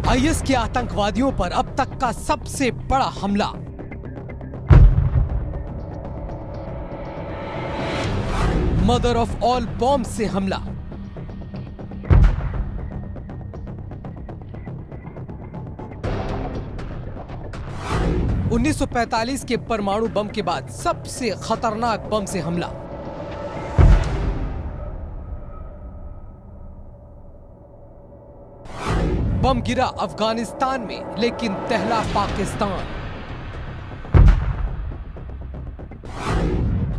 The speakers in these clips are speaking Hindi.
आईएस के आतंकवादियों पर अब तक का सबसे बड़ा हमला। मदर ऑफ ऑल बॉम्ब से हमला। (1945) के परमाणु बम के बाद सबसे खतरनाक बम से हमला। बम गिरा अफगानिस्तान में, लेकिन दहला पाकिस्तान।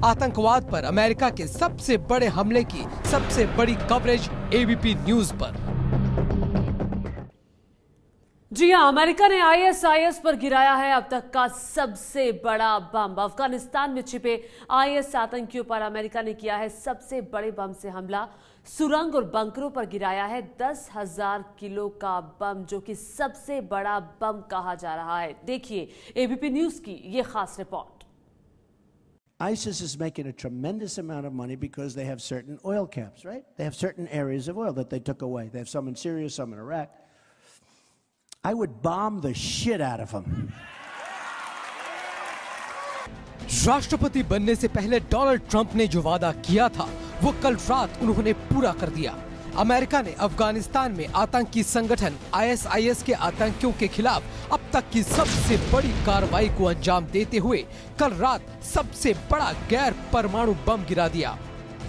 आतंकवाद पर अमेरिका के सबसे बड़े हमले की सबसे बड़ी कवरेज एबीपी न्यूज पर। जी हां, अमेरिका ने आईएसआईएस पर गिराया है अब तक का सबसे बड़ा बम। अफगानिस्तान में छिपे आईएस आतंकियों पर अमेरिका ने किया है सबसे बड़े बम से हमला। सुरंग और बंकरों पर गिराया है 10,000 किलो का बम, जो कि सबसे बड़ा बम कहा जा रहा है। देखिए एबीपी न्यूज की ये खास report. ISIS is making a tremendous amount of money because they have certain oil camps, right? They have certain areas of oil that they took away. They have some in Syria, some in Iraq. I would bomb the shit out of them. राष्ट्रपति बनने से पहले डोनाल्ड ट्रंप ने जो वादा किया था, वो कल रात उन्होंने पूरा कर दिया। अमेरिका ने अफगानिस्तान में आतंकी संगठन आईएसआईएस के आतंकियों के खिलाफ अब तक की सबसे बड़ी कार्रवाई को अंजाम देते हुए कल रात सबसे बड़ा गैर परमाणु बम गिरा दिया।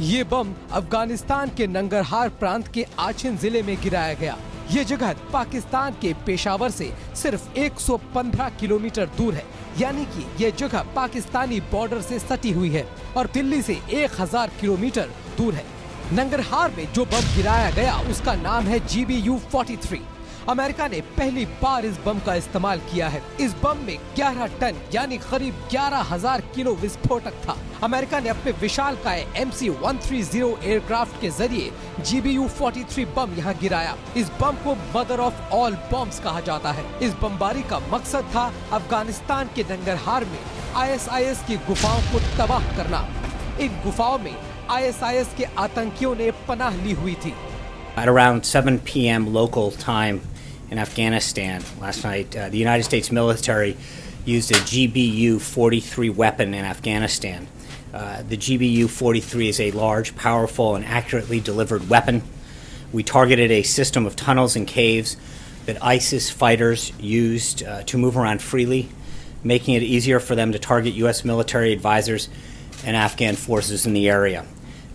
ये बम अफगानिस्तान के नंगरहार प्रांत के आछिन जिले में गिराया गया। ये जगह पाकिस्तान के पेशावर से सिर्फ 115 किलोमीटर दूर है, यानी कि ये जगह पाकिस्तानी बॉर्डर से सटी हुई है और दिल्ली से 1000 किलोमीटर दूर है। नंगरहार में जो बम गिराया गया उसका नाम है GBU-43। अमेरिका ने पहली बार इस बम का इस्तेमाल किया है। इस बम में 11 टन यानी करीब 11,000 किलो विस्फोटक था। अमेरिका ने अपने विशालकाय MC-130 एयरक्राफ्ट के जरिए GBU-43 बम यहाँ गिराया। इस बम को मदर ऑफ ऑल बॉम्ब्स कहा जाता है। इस बमबारी का मकसद था अफगानिस्तान के नंगरहार में ISIS की गुफाओं को तबाह करना। इन गुफाओं में ISIS के आतंकियों ने पनाह ली हुई थी। At around 7 p.m. local time in Afghanistan last night, the United States military used a GBU-43 weapon in Afghanistan. The GBU-43 is a large, powerful, and accurately delivered weapon. We targeted a system of tunnels and caves that ISIS fighters used to move around freely, making it easier for them to target U.S. military advisors and Afghan forces in the area.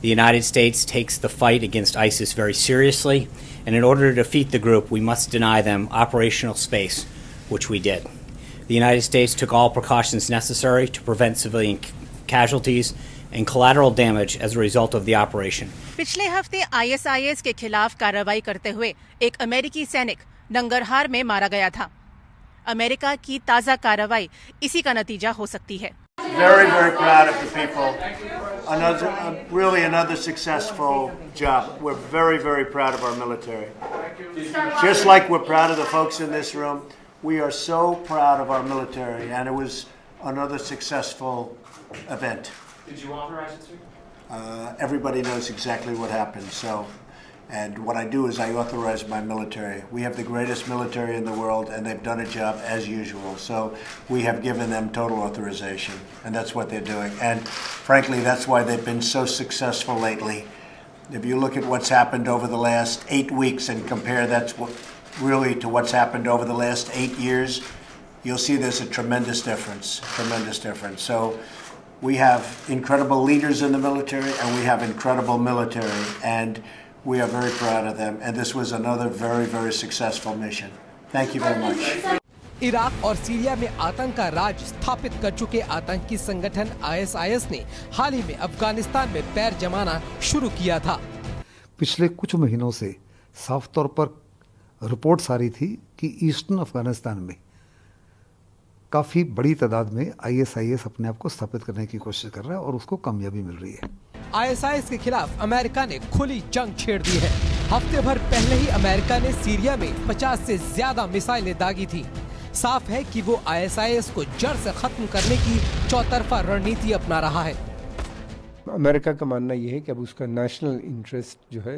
The United States takes the fight against ISIS very seriously, and in order to defeat the group, we must deny them operational space, which we did. The United States took all precautions necessary to prevent civilian casualties and collateral damage as a result of the operation. पिछले हफ्ते ISIS के खिलाफ कार्रवाई करते हुए एक अमेरिकी सैनिक नंगरहार में मारा गया था। अमेरिका की ताज़ा कार्रवाई इसी का नतीजा हो सकती है। Very, very proud of the people. Really another successful job. We're very, very proud of our military. Just like we're proud of the folks in this room, we are so proud of our military, and it was another successful event. Did you authorize it, sir? Everybody knows exactly what happened, so. And what I do is I authorize my military. We have the greatest military in the world, and they've done a job as usual. So we have given them total authorization, and that's what they're doing. And frankly, that's why they've been so successful lately. If you look at what's happened over the last 8 weeks and compare that really to what's happened over the last 8 years, you'll see there's a tremendous difference, So we have incredible leaders in the military, and we have incredible military, and we are very proud of them, and this was another very, very successful mission. Thank you very much. Iraq और सीरिया में आतंक का राज स्थापित कर चुके आतंकी संगठन ISIS ने हाल ही में अफगानिस्तान में पैर जमाना शुरू किया था। पिछले कुछ महीनों से साफ तौर पर रिपोर्ट्स आ रही थी कि ईस्टर्न अफगानिस्तान में काफ़ी बड़ी तादाद में ISIS अपने आप को स्थापित करने की कोशिश कर रहा है और उसको कामयाबी मिल रही है। ISIS के खिलाफ अमेरिका ने खुली जंग छेड़ दी है। हफ्ते भर पहले ही अमेरिका ने सीरिया में 50 से ज्यादा मिसाइलें दागी थी। साफ है कि वो ISIS को जड़ से खत्म करने की चौतरफा रणनीति अपना रहा है। अमेरिका का मानना ये है कि अब उसका नेशनल इंटरेस्ट जो है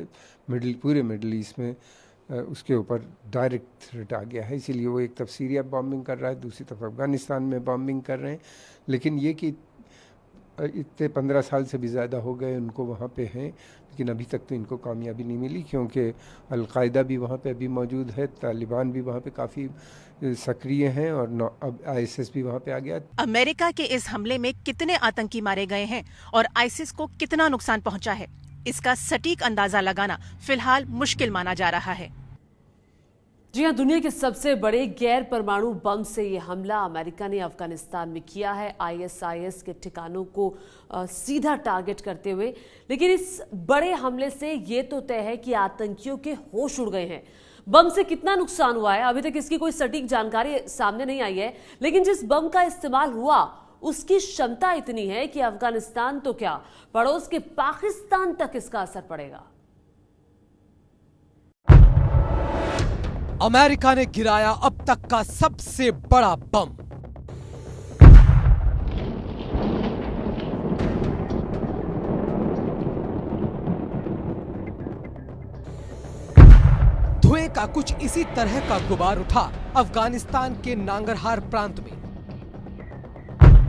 पूरे मिडिल ईस्ट में उसके ऊपर डायरेक्ट थ्रेट आ गया है। इसीलिए वो एक तरफ सीरिया बॉम्बिंग कर रहा है, दूसरी तरफ अफ़गानिस्तान में बॉम्बिंग कर रहे हैं। लेकिन ये कि इतने 15 साल से भी ज़्यादा हो गए उनको वहाँ पे हैं, लेकिन अभी तक तो इनको कामयाबी नहीं मिली, क्योंकि अलकायदा भी वहाँ पे अभी मौजूद है, तालिबान भी वहाँ पे काफ़ी सक्रिय हैं, और अब आईएसआईएस भी वहाँ पे आ गया। अमेरिका के इस हमले में कितने आतंकी मारे गए हैं और आईसिस को कितना नुकसान पहुंचा है, इसका सटीक अंदाजा लगाना फिलहाल मुश्किल माना जा रहा है। जी हाँ, दुनिया के सबसे बड़े गैर परमाणु बम से ये हमला अमेरिका ने अफगानिस्तान में किया है, आईएसआईएस के ठिकानों को सीधा टारगेट करते हुए। लेकिन इस बड़े हमले से ये तो तय है कि आतंकियों के होश उड़ गए हैं। बम से कितना नुकसान हुआ है अभी तक इसकी कोई सटीक जानकारी सामने नहीं आई है, लेकिन जिस बम का इस्तेमाल हुआ उसकी क्षमता इतनी है कि अफगानिस्तान तो क्या, पड़ोस के पाकिस्तान तक इसका असर पड़ेगा। अमेरिका ने गिराया अब तक का सबसे बड़ा बम। धुएं का कुछ इसी तरह का गुबार उठा अफगानिस्तान के नांगरहार प्रांत में।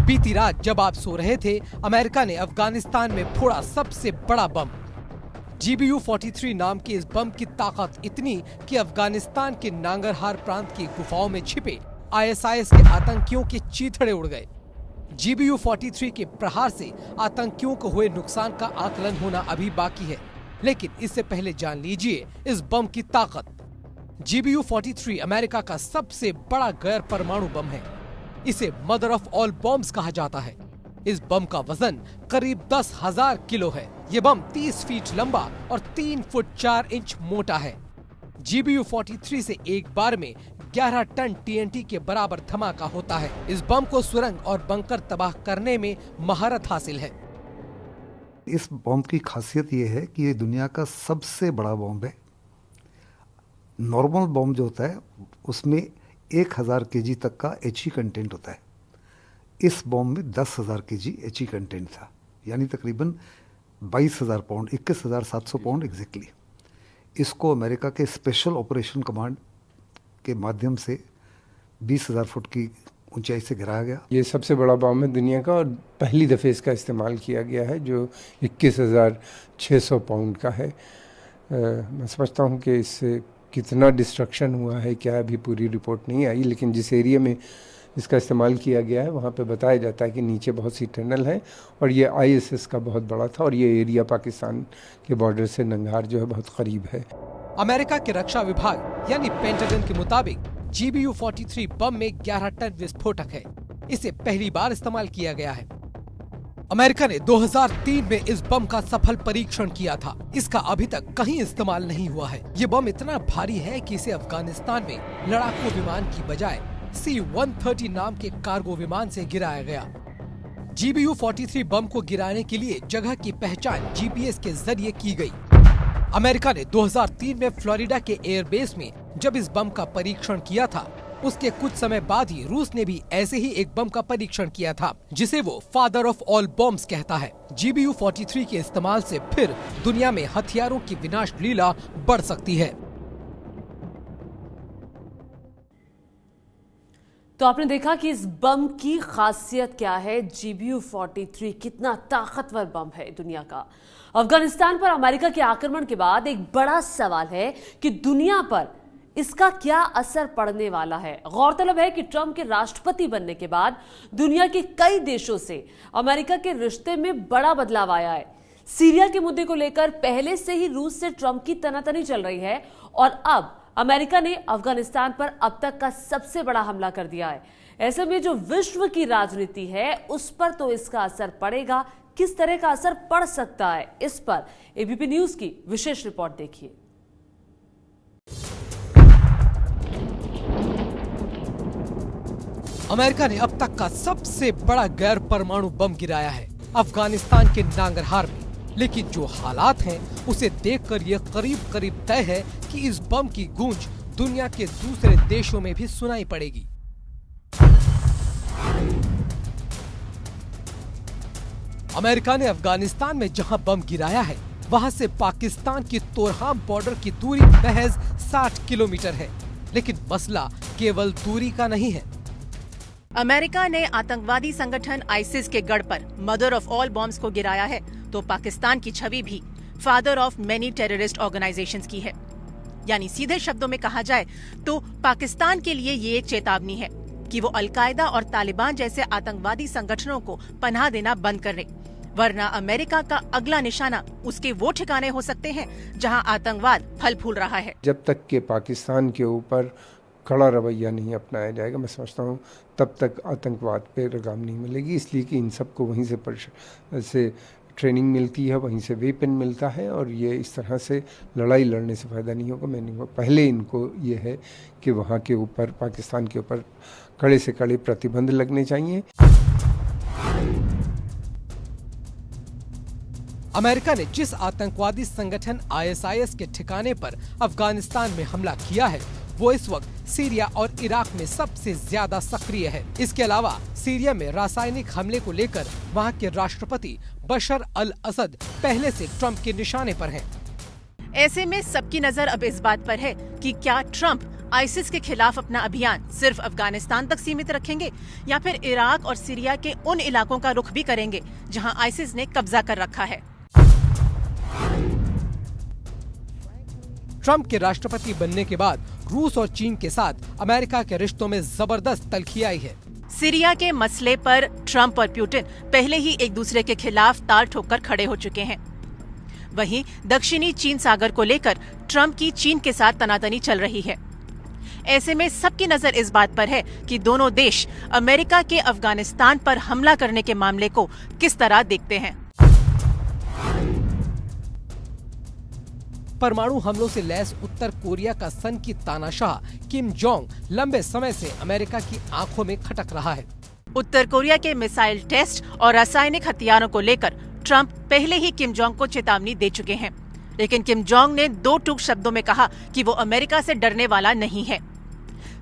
बीती रात जब आप सो रहे थे, अमेरिका ने अफगानिस्तान में फोड़ा सबसे बड़ा बम। GBU-43 नाम के इस बम की ताकत इतनी कि अफगानिस्तान के नांगरहार प्रांत की गुफाओं में छिपे ISIS के आतंकियों के चीथड़े उड़ गए। GBU-43 के प्रहार से आतंकियों को हुए नुकसान का आकलन होना अभी बाकी है, लेकिन इससे पहले जान लीजिए इस बम की ताकत। GBU-43 अमेरिका का सबसे बड़ा गैर परमाणु बम है। इसे मदर ऑफ ऑल बॉम्ब्स कहा जाता है। इस बम का वजन करीब 10,000 किलो है। ये बम 30 फीट लंबा और 3 फुट 4 इंच मोटा है। GBU-43 से एक बार में 11 टन TNT के बराबर धमाका होता है। इस बम को सुरंग और बंकर तबाह करने में महारत हासिल है। इस बम की खासियत ये है कि ये दुनिया का सबसे बड़ा बम है। नॉर्मल बम जो होता है उसमें 1000 kg तक का He कंटेंट होता है। इस बम में 10,000 kg He कंटेंट था, यानी तकरीबन 22,000 पाउंड, 21,700 पाउंड एग्जैक्टली। इसको अमेरिका के स्पेशल ऑपरेशन कमांड के माध्यम से 20,000 फुट की ऊंचाई से गिराया गया। ये सबसे बड़ा बम है दुनिया का और पहली दफ़े इसका इस्तेमाल किया गया है, जो 21,600 पाउंड का है। मैं समझता हूँ कि इससे कितना डिस्ट्रक्शन हुआ है क्या अभी पूरी रिपोर्ट नहीं आई, लेकिन जिस एरिया में इसका इस्तेमाल किया गया है वहाँ पे बताया जाता है कि नीचे बहुत सी टनल है और ये ISIS का बहुत बड़ा था और ये एरिया पाकिस्तान के बॉर्डर से नंगहार जो है बहुत करीब है। अमेरिका के रक्षा विभाग यानी पेंटागन के मुताबिक GBU-43 बम में 11 टन विस्फोटक है। इसे पहली बार इस्तेमाल किया गया है। अमेरिका ने 2003 में इस बम का सफल परीक्षण किया था। इसका अभी तक कहीं इस्तेमाल नहीं हुआ है। ये बम इतना भारी है कि इसे अफगानिस्तान में लड़ाकू विमान की बजाय C-130 नाम के कार्गो विमान से गिराया गया। GBU-43 बम को गिराने के लिए जगह की पहचान GPS के जरिए की गई। अमेरिका ने 2003 में फ्लोरिडा के एयरबेस में जब इस बम का परीक्षण किया था, उसके कुछ समय बाद ही रूस ने भी ऐसे ही एक बम का परीक्षण किया था, जिसे वो फादर ऑफ ऑल बॉम्ब्स कहता है। GBU-43 के इस्तेमाल से फिर दुनिया में हथियारों की विनाश लीला बढ़ सकती है। तो आपने देखा कि इस बम की खासियत क्या है। GBU-43 कितना ताकतवर बम है दुनिया का। अफगानिस्तान पर अमेरिका के आक्रमण के बाद एक बड़ा सवाल है कि दुनिया पर इसका क्या असर पड़ने वाला है। गौरतलब है कि ट्रंप के राष्ट्रपति बनने के बाद दुनिया के कई देशों से अमेरिका के रिश्ते में बड़ा बदलाव आया है। सीरिया के मुद्दे को लेकर पहले से ही रूस से ट्रंप की तनातनी चल रही है और अब अमेरिका ने अफगानिस्तान पर अब तक का सबसे बड़ा हमला कर दिया है। ऐसे में जो विश्व की राजनीति है उस पर तो इसका असर पड़ेगा। किस तरह का असर पड़ सकता है, इस पर एबीपी न्यूज की विशेष रिपोर्ट देखिए। अमेरिका ने अब तक का सबसे बड़ा गैर परमाणु बम गिराया है अफगानिस्तान के नांगरहार में। लेकिन जो हालात हैं उसे देखकर यह करीब तय है कि इस बम की गूंज दुनिया के दूसरे देशों में भी सुनाई पड़ेगी। अमेरिका ने अफगानिस्तान में जहां बम गिराया है वहां से पाकिस्तान की तोरहाम बॉर्डर की दूरी महज 60 किलोमीटर है। लेकिन मसला केवल दूरी का नहीं है। अमेरिका ने आतंकवादी संगठन आईसिस के गढ़ पर मदर ऑफ ऑल बॉम्ब्स को गिराया है, तो पाकिस्तान की छवि भी father of many terrorist organisations की है। यानी सीधे शब्दों में कहा जाए तो पाकिस्तान के लिए ये एक चेतावनी है कि वो अलकायदा और तालिबान जैसे आतंकवादी संगठनों को पनाह देना बंद करे, वरना अमेरिका का अगला निशाना उसके वो ठिकाने हो सकते हैं जहां आतंकवाद फल फूल रहा है। जब तक के पाकिस्तान के ऊपर कड़ा रवैया नहीं अपनाया जाएगा, मैं समझता हूँ तब तक आतंकवाद पे लगाम नहीं मिलेगी। इसलिए कि इन सबको वहीं से ट्रेनिंग मिलती है, वहीं से वेपन मिलता है, और ये इस तरह से लड़ाई लड़ने से फ़ायदा नहीं होगा। मैं नहीं होगा पहले इनको ये है कि वहाँ के ऊपर, पाकिस्तान के ऊपर कड़े से कड़े प्रतिबंध लगने चाहिए। अमेरिका ने जिस आतंकवादी संगठन ISIS के ठिकाने पर अफगानिस्तान में हमला किया है, वो इस वक्त सीरिया और इराक में सबसे ज्यादा सक्रिय है। इसके अलावा सीरिया में रासायनिक हमले को लेकर वहाँ के राष्ट्रपति बशर अल असद पहले से ट्रंप के निशाने पर हैं। ऐसे में सबकी नजर अब इस बात पर है कि क्या ट्रंप आईसिस के खिलाफ अपना अभियान सिर्फ अफगानिस्तान तक सीमित रखेंगे या फिर इराक और सीरिया के उन इलाकों का रुख भी करेंगे जहां आईसिस ने कब्जा कर रखा है। ट्रंप के राष्ट्रपति बनने के बाद रूस और चीन के साथ अमेरिका के रिश्तों में जबरदस्त तल्खी आई है। सीरिया के मसले पर ट्रंप और पुतिन पहले ही एक दूसरे के खिलाफ ताल ठोककर खड़े हो चुके हैं। वहीं दक्षिणी चीन सागर को लेकर ट्रंप की चीन के साथ तनातनी चल रही है। ऐसे में सबकी नजर इस बात पर है कि दोनों देश अमेरिका के अफगानिस्तान पर हमला करने के मामले को किस तरह देखते हैं। परमाणु हमलों से लैस उत्तर कोरिया का सन की तानाशाह किम जोंग लंबे समय से अमेरिका की आंखों में खटक रहा है। उत्तर कोरिया के मिसाइल टेस्ट और रासायनिक हथियारों को लेकर ट्रंप पहले ही किम जोंग को चेतावनी दे चुके हैं, लेकिन किम जोंग ने दो टूक शब्दों में कहा कि वो अमेरिका से डरने वाला नहीं है।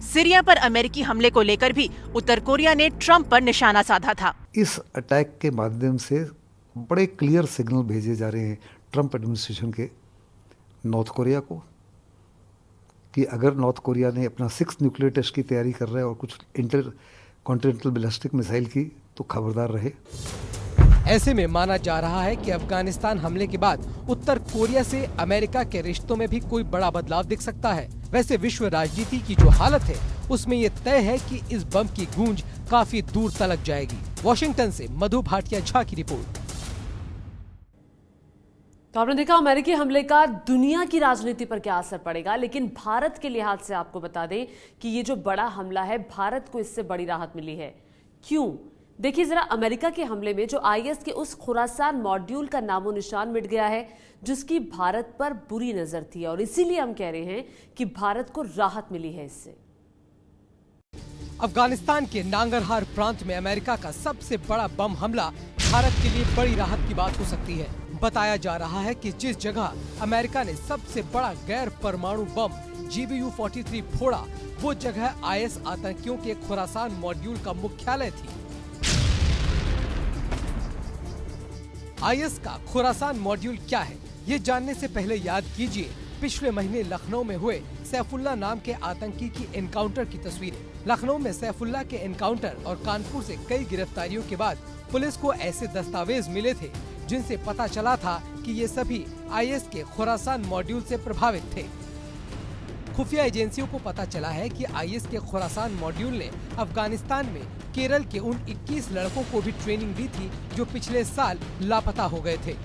सीरिया पर अमेरिकी हमले को लेकर भी उत्तर कोरिया ने ट्रंप पर निशाना साधा था। इस अटैक के माध्यम से बड़े क्लियर सिग्नल भेजे जा रहे हैं ट्रंप एडमिनिस्ट्रेशन के नॉर्थ कोरिया को कि अगर नॉर्थ कोरिया ने अपना 6 न्यूक्लियर टेस्ट की तैयारी कर रहा है और कुछ इंटर कॉन्टिनेंटल बैलिस्टिक मिसाइल की, तो खबरदार रहे। ऐसे में माना जा रहा है कि अफगानिस्तान हमले के बाद उत्तर कोरिया से अमेरिका के रिश्तों में भी कोई बड़ा बदलाव दिख सकता है। वैसे विश्व राजनीति की जो हालत है उसमें ये तय है कि इस बम की गूंज काफी दूर तलक जाएगी। वॉशिंगटन से मधु भाटिया झा की रिपोर्ट। तो आपने देखा अमेरिकी हमले का दुनिया की राजनीति पर क्या असर पड़ेगा, लेकिन भारत के लिहाज से आपको बता दें कि ये जो बड़ा हमला है, भारत को इससे बड़ी राहत मिली है। क्यों? देखिए जरा, अमेरिका के हमले में जो आईएस के उस खुरासान मॉड्यूल का नामो निशान मिट गया है जिसकी भारत पर बुरी नजर थी, और इसीलिए हम कह रहे हैं कि भारत को राहत मिली है इससे। अफगानिस्तान के नांगरहार प्रांत में अमेरिका का सबसे बड़ा बम हमला भारत के लिए बड़ी राहत की बात हो सकती है। बताया जा रहा है कि जिस जगह अमेरिका ने सबसे बड़ा गैर परमाणु बम GBU-43 फोड़ा, वो जगह IS आतंकियों के खुरासान मॉड्यूल का मुख्यालय थी। IS का खुरासान मॉड्यूल क्या है, ये जानने से पहले याद कीजिए पिछले महीने लखनऊ में हुए सैफुल्ला नाम के आतंकी की एनकाउंटर की तस्वीरें। लखनऊ में सैफुल्ला के एनकाउंटर और कानपुर से कई गिरफ्तारियों के बाद पुलिस को ऐसे दस्तावेज मिले थे जिनसे पता चला था कि ये सभी IS के खुरासान मॉड्यूल से प्रभावित थे। खुफिया एजेंसियों को पता चला है कि IS के खुरासान मॉड्यूल ने अफगानिस्तान में केरल के उन 21 लड़कों को भी ट्रेनिंग दी थी जो पिछले साल लापता हो गए थे।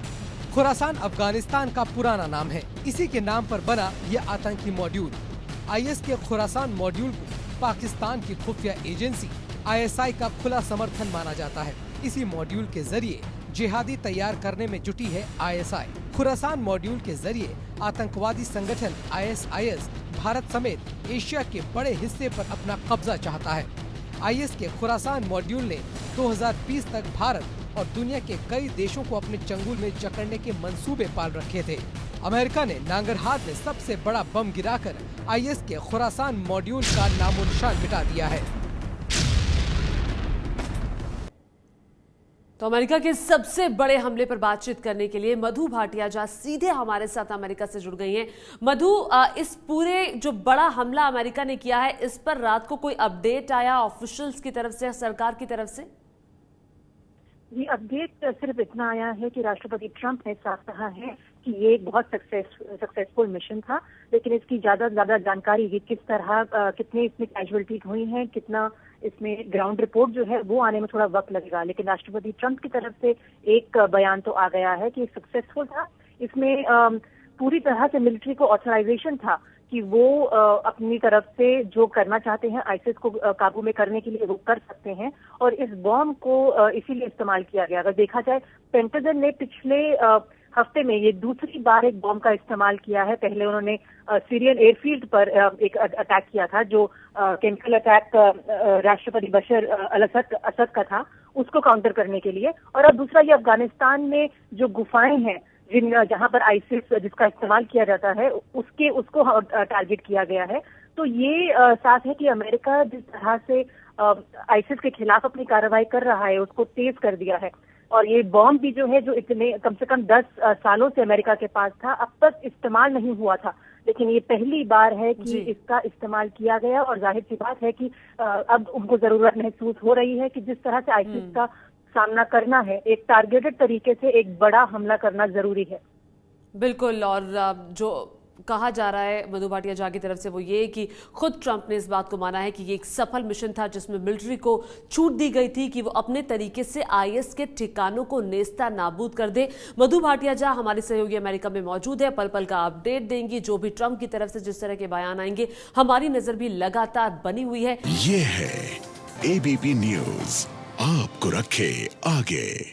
खुरासान अफगानिस्तान का पुराना नाम है। इसी के नाम पर बना ये आतंकी मॉड्यूल। IS के खुरासान मॉड्यूल को पाकिस्तान की खुफिया एजेंसी ISI का खुला समर्थन माना जाता है। इसी मॉड्यूल के जरिए जिहादी तैयार करने में जुटी है ISI। खुरासान मॉड्यूल के जरिए आतंकवादी संगठन ISIS भारत समेत एशिया के बड़े हिस्से पर अपना कब्जा चाहता है। IS के खुरासान मॉड्यूल ने 2020 तक भारत और दुनिया के कई देशों को अपने चंगुल में जकड़ने के मंसूबे पाल रखे थे। अमेरिका ने नांगरहार में सबसे बड़ा बम गिराकर IS के खुरासान मॉड्यूल का नामो निशान मिटा दिया है। तो अमेरिका के सबसे बड़े हमले पर बातचीत करने के लिए मधु भाटिया जा सीधे हमारे साथ अमेरिका से जुड़ गई हैं। मधु, इस पूरे जो बड़ा हमला अमेरिका ने किया है, इस पर रात को कोई अपडेट आया ऑफिशियल्स की तरफ से, सरकार की तरफ से? ये अपडेट सिर्फ इतना आया है कि राष्ट्रपति ट्रंप ने साफ कहा है कि ये एक बहुत सक्सेसफुल मिशन था, लेकिन इसकी ज्यादा जानकारी कि किस तरह कितने इसमें कैजुअलिटीज हुई हैं, कितना इसमें ग्राउंड रिपोर्ट जो है वो आने में थोड़ा वक्त लगेगा। लेकिन राष्ट्रपति ट्रंप की तरफ से एक बयान तो आ गया है कि सक्सेसफुल था। इसमें पूरी तरह से मिलिट्री को ऑथराइजेशन था कि वो अपनी तरफ से जो करना चाहते हैं आईसिस को काबू में करने के लिए वो कर सकते हैं, और इस बॉम्ब को इसीलिए इस्तेमाल किया गया। अगर देखा जाए, पेंटागन ने पिछले हफ्ते में ये दूसरी बार एक बॉम्ब का इस्तेमाल किया है। पहले उन्होंने सीरियन एयरफील्ड पर एक अटैक किया था, जो केमिकल अटैक राष्ट्रपति बशर अल असद का था, उसको काउंटर करने के लिए। और अब दूसरा ये अफगानिस्तान में जो गुफाएं हैं जहां पर आईसिस जिसका इस्तेमाल किया जाता है उसको टारगेट किया गया है। तो ये साफ है कि अमेरिका जिस तरह से आईसिस के खिलाफ अपनी कार्रवाई कर रहा है उसको तेज कर दिया है। और ये बॉम्ब भी जो है, जो इतने कम से कम 10 सालों से अमेरिका के पास था, अब तक इस्तेमाल नहीं हुआ था, लेकिन ये पहली बार है कि इसका इस्तेमाल किया गया। और जाहिर सी बात है कि अब उनको जरूरत महसूस हो रही है कि जिस तरह से आईसिस का सामना करना है, एक टारगेटेड तरीके से एक बड़ा हमला करना जरूरी है। बिल्कुल। और जो कहा जा रहा है मधु भाटिया जा की तरफ से वो ये कि खुद ट्रंप ने इस बात को माना है कि ये एक सफल मिशन था, जिसमें मिलिट्री को छूट दी गई थी कि वो अपने तरीके से आईएस के ठिकानों को नेस्ता नाबूद कर दे। मधु भाटिया जा हमारी सहयोगी अमेरिका में मौजूद है, पल पल का अपडेट देंगी। जो भी ट्रंप की तरफ से जिस तरह के बयान आएंगे, हमारी नजर भी लगातार बनी हुई है। ये है एबीपी न्यूज, आपको रखे आगे।